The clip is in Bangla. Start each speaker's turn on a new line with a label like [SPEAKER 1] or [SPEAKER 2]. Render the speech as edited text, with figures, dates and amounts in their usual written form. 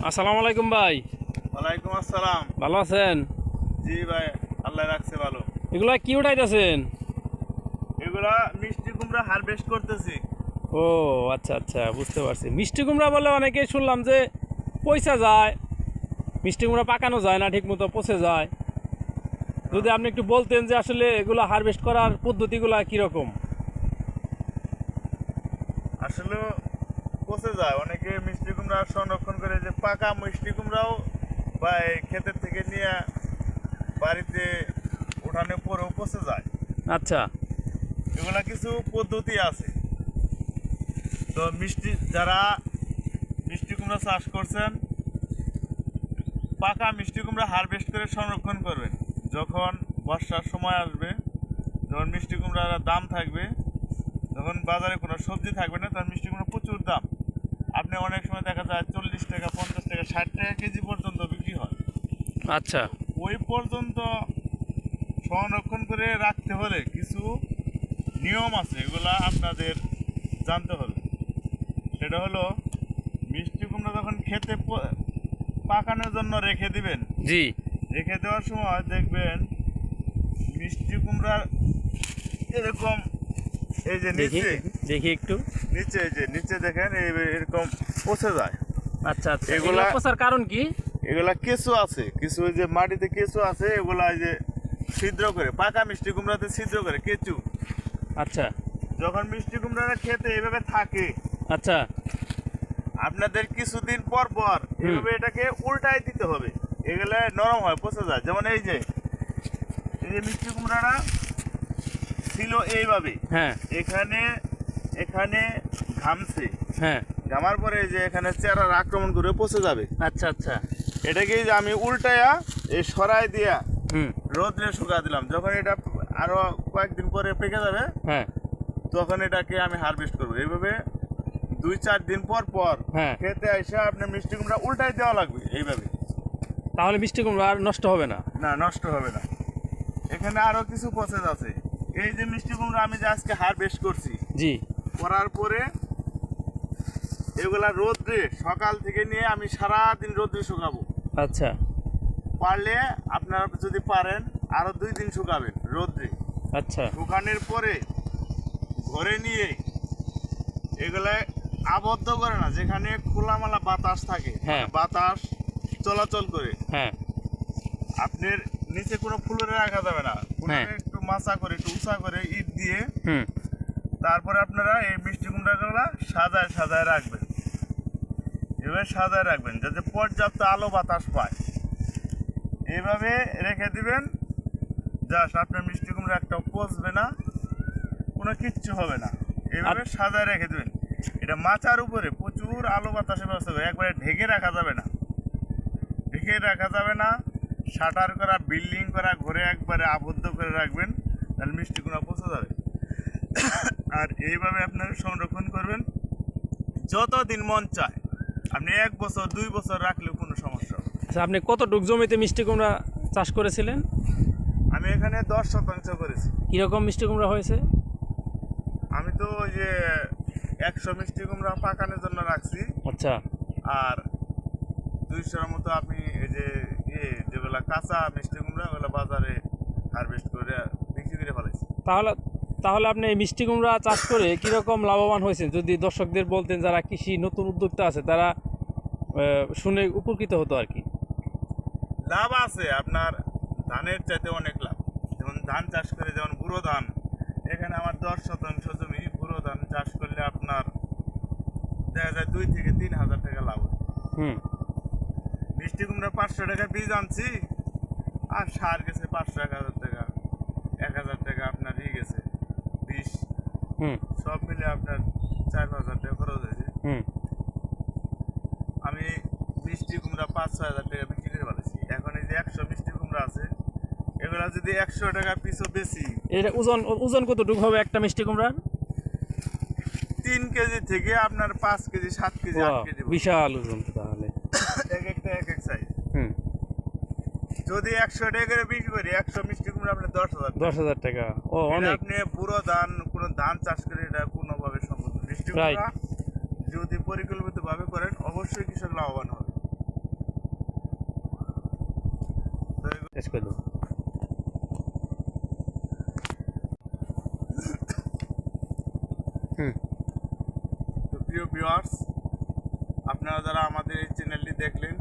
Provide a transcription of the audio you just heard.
[SPEAKER 1] আসসালামু আলাইকুম ভাই।
[SPEAKER 2] ওয়ালাইকুম আসসালাম।
[SPEAKER 1] ভালো আছেন?
[SPEAKER 2] জি ভাই, আল্লাহ রাখছে ভালো।
[SPEAKER 1] এগুলা কি উঠাইতেছেন?
[SPEAKER 2] এগুলা মিষ্টি কুমড়া হারভেস্ট করতেছি।
[SPEAKER 1] ও আচ্ছা আচ্ছা, বুঝতে পারছি। মিষ্টি কুমড়া বলে অনেকে শুনলাম যে পয়সা যায়, মিষ্টি কুমড়া পাকানো যায় না, ঠিক মতো পচে যায়। যদি আপনি একটু বলতেন যে আসলে এগুলো হারভেস্ট করার পদ্ধতিগুলা কীরকম।
[SPEAKER 2] আসলে পচে যায়, অনেকে মিষ্টি কুমড়া সংরক্ষণ করে, যে পাকা মিষ্টি কুমড়াও বা এই ক্ষেতের থেকে নিয়ে বাড়িতে উঠানে পরেও পচে যায়।
[SPEAKER 1] আচ্ছা
[SPEAKER 2] এগুলা কিছু পদ্ধতি আছে। তো যারা মিষ্টি কুমড়া চাষ করছেন, পাকা মিষ্টি কুমড়া হারভেস্ট করে সংরক্ষণ করবেন। যখন বর্ষার সময় আসবে, যখন মিষ্টি কুমড়ার দাম থাকবে, যখন বাজারে কোনো সবজি থাকবে না, তখন মিষ্টি কুমড়া প্রচুর দাম। আপনি অনেক সময় দেখা যায় 40 টাকা, 50 টাকা, 60 টাকা কেজি পর্যন্ত বিক্রি হয়।
[SPEAKER 1] আচ্ছা
[SPEAKER 2] ওই পর্যন্ত সংরক্ষণ করে রাখতে হলে কিছু নিয়ম আছে, এগুলা আপনাদের জানতে হবে। সেটা হলো, মিষ্টি কুমড়া যখন খেতে পাকানোর জন্য রেখে দিবেন,
[SPEAKER 1] জি,
[SPEAKER 2] রেখে দেওয়ার সময় দেখবেন মিষ্টি কুমড়ার এরকম, এই যে
[SPEAKER 1] দেখি
[SPEAKER 2] নিচে
[SPEAKER 1] দেখি একটু।
[SPEAKER 2] নিচে এই যে নিচে দেখেন এরকম পচে যায়।
[SPEAKER 1] আচ্ছা আচ্ছা,
[SPEAKER 2] এগুলা
[SPEAKER 1] এগুলা পচার কারণ কি?
[SPEAKER 2] এগুলা কেঁচো আছে, কিছু ওই যে মাটিতে কেঁচো আছে, এগুলা এই যে ছিদ্র করে, পাকা মিষ্টি কুমড়াতে ছিদ্র করে কেঁচু।
[SPEAKER 1] আচ্ছা
[SPEAKER 2] যখন মিষ্টি কুমড়াটা খেতে এইভাবে থাকে,
[SPEAKER 1] আচ্ছা
[SPEAKER 2] আপনাদের কিছুদিন পর পর এইভাবে এটাকে উল্টাই দিতে হবে। এগুলা নরম হয়, পচে যায়। যেমন এই যে মিষ্টি কুমড়াটা ছিল এইভাবে,
[SPEAKER 1] হ্যাঁ
[SPEAKER 2] এখানে এখানে ঘামছে,
[SPEAKER 1] হ্যাঁ,
[SPEAKER 2] ঘামার পরে এই যে এখানে চেরার আক্রমণ করে পচে যাবে।
[SPEAKER 1] আচ্ছা আচ্ছা,
[SPEAKER 2] এটাকে যে আমি উল্টায়া এই সরাই দিয়া
[SPEAKER 1] হুম,
[SPEAKER 2] রোদ্রে শুকা দিলাম। যখন এটা আরো কয়েকদিন পরে পেকে যাবে,
[SPEAKER 1] হ্যাঁ
[SPEAKER 2] তখন এটাকে আমি হারভেস্ট করবো। এইভাবে 2-4 দিন পর পর
[SPEAKER 1] হ্যাঁ,
[SPEAKER 2] খেতে এসে আপনার মিষ্টি কুমড়া উল্টাই দেওয়া লাগবে এইভাবে।
[SPEAKER 1] তাহলে মিষ্টি কুমড়া আর নষ্ট হবে না?
[SPEAKER 2] না, নষ্ট হবে না। এখানে আরো কিছু প্রসেস আছে। এই যে মিষ্টি কুমড়া আমি যে আজকে হারভেস্ট করছি,
[SPEAKER 1] জি,
[SPEAKER 2] করার পরে এগুলা রোদ্রে সকাল থেকে নিয়ে আমি সারাদিন রোদ্রে শুকাবো।
[SPEAKER 1] আচ্ছা
[SPEAKER 2] পারলে আপনারা যদি পারেন আরো 2 দিন শুকাবেন রোদ্রে।
[SPEAKER 1] আচ্ছা,
[SPEAKER 2] শুকানোর পরে ঘরে নিয়ে এগুলা আবদ্ধ করে না, যেখানে খোলামেলা বাতাস থাকে,
[SPEAKER 1] হ্যাঁ।
[SPEAKER 2] বাতাস চলাচল করে।
[SPEAKER 1] হ্যাঁ
[SPEAKER 2] আপনার নিচে কোনো ফুলরে রাখা যাবে না,
[SPEAKER 1] হ্যাঁ।
[SPEAKER 2] একটু মাচা করে, একটু উঁচা করে ইট দিয়ে,
[SPEAKER 1] হুম,
[SPEAKER 2] তারপরে আপনারা এই মিষ্টি কুমড়াগুলা সাজায় সাজায় রাখবেন। এভাবে সাজায় রাখবেন যাতে পর্যাপ্ত আলো বাতাস পায়। এইভাবে রেখে দিবেন, জাস্ট আপনার মিষ্টি কুমড়া একটা পচবে না, কোনো কিচ্ছু হবে না। এইভাবে সাজায় রেখে দেবেন। এটা মাচার উপরে প্রচুর আলো বাতাসের ব্যবস্থা হবে, একবারে ঢেকে রাখা যাবে না, ঢেকে রাখা যাবে না। শাটার করা, বিল্ডিং করা ঘরে একবারে আবদ্ধ করে রাখবেন, তাহলে মিষ্টি কুমড়া পচে যাবে। আর এইভাবে আপনারা সংরক্ষণ করবেন যতদিন মন চায়। আপনি 1 বছর 2 বছর রাখলেও কোনো সমস্যা হবে না।
[SPEAKER 1] আচ্ছা, আপনি কতটুক জমিতে মিষ্টি কুমড়া চাষ করেছিলেন?
[SPEAKER 2] আমি এখানে 10% করেছি।
[SPEAKER 1] কীরকম মিষ্টি কুমড়া হয়েছে?
[SPEAKER 2] আমি তো ওই যে 100 মিষ্টি কুমড়া পাকানোর জন্য রাখছি,
[SPEAKER 1] আচ্ছা
[SPEAKER 2] আর 200-র মতো আমি এই যে যেগুলা কাঁচা মিষ্টি কুমড়া, ওগুলো বাজারে হারভেস্ট করে বিক্রি করে ফেলাইছি।
[SPEAKER 1] তাহলে তাহলে আপনি এই মিষ্টি কুমড়া চাষ করে কীরকম লাভবান হয়েছেন, যদি দর্শকদের বলতেন যারা কৃষি নতুন উদ্যোক্তা আছে তারা শুনে উপকৃত হতো আর কি।
[SPEAKER 2] লাভ আছে, আপনার ধানের চাইতে অনেক লাভ। যেমন ধান চাষ করে, যেমন বুড়ো ধান, এখানে আমার 10% জমি, বুড়ো ধান চাষ করলে আপনার দেখা যায় 2 থেকে 3 হাজার টাকা লাভ হয়।
[SPEAKER 1] হুম,
[SPEAKER 2] মিষ্টি কুমড়া 500 টাকা বীজ আনছি, আর সার গেছে 500-1000 টাকা, 1000 টাকা আপনার গেছে বিষ,
[SPEAKER 1] হুম,
[SPEAKER 2] সব মিলে আপনার 4-5 হাজার টাকা খরচ হয়েছে।
[SPEAKER 1] হুম।
[SPEAKER 2] আমি মিষ্টি কুমড়া 5-6 হাজার টাকা বিক্রি করে ফেলেছি। এখন এই যে 100 মিষ্টি কুমড়া আছে, এগুলা যদি 100 টাকা পিছু বেশি,
[SPEAKER 1] এটা ওজন ওজন কতটুকু হবে একটা মিষ্টি কুমড়ার?
[SPEAKER 2] 3 কেজি থেকে আপনার 5 কেজি, 7 কেজি, 8 কেজি,
[SPEAKER 1] বিশাল ওজন তো তাহলে।
[SPEAKER 2] এক একটা এক এক সাইজ।
[SPEAKER 1] হুম,
[SPEAKER 2] যদি 100 টাকা করে বিক্রি করি, 100 মিষ্টি কুমড়া আপনার 10,000 টাকা।
[SPEAKER 1] 10,000 টাকা, ও
[SPEAKER 2] এটা
[SPEAKER 1] অনেক।
[SPEAKER 2] আপনি পুরো ধান, কোনো ধান চাষ করে এটা কোনোভাবে সম্ভব না। মিষ্টি কুমড়া যদি পরিকল্পিতভাবে করেন, অবশ্যই কৃষক লাভবান হবে।
[SPEAKER 1] শেষ করে দেবো।
[SPEAKER 2] তো প্রিয় ভিউয়ার্স, আপনারা যারা আমাদের এই চ্যানেলটি দেখলেন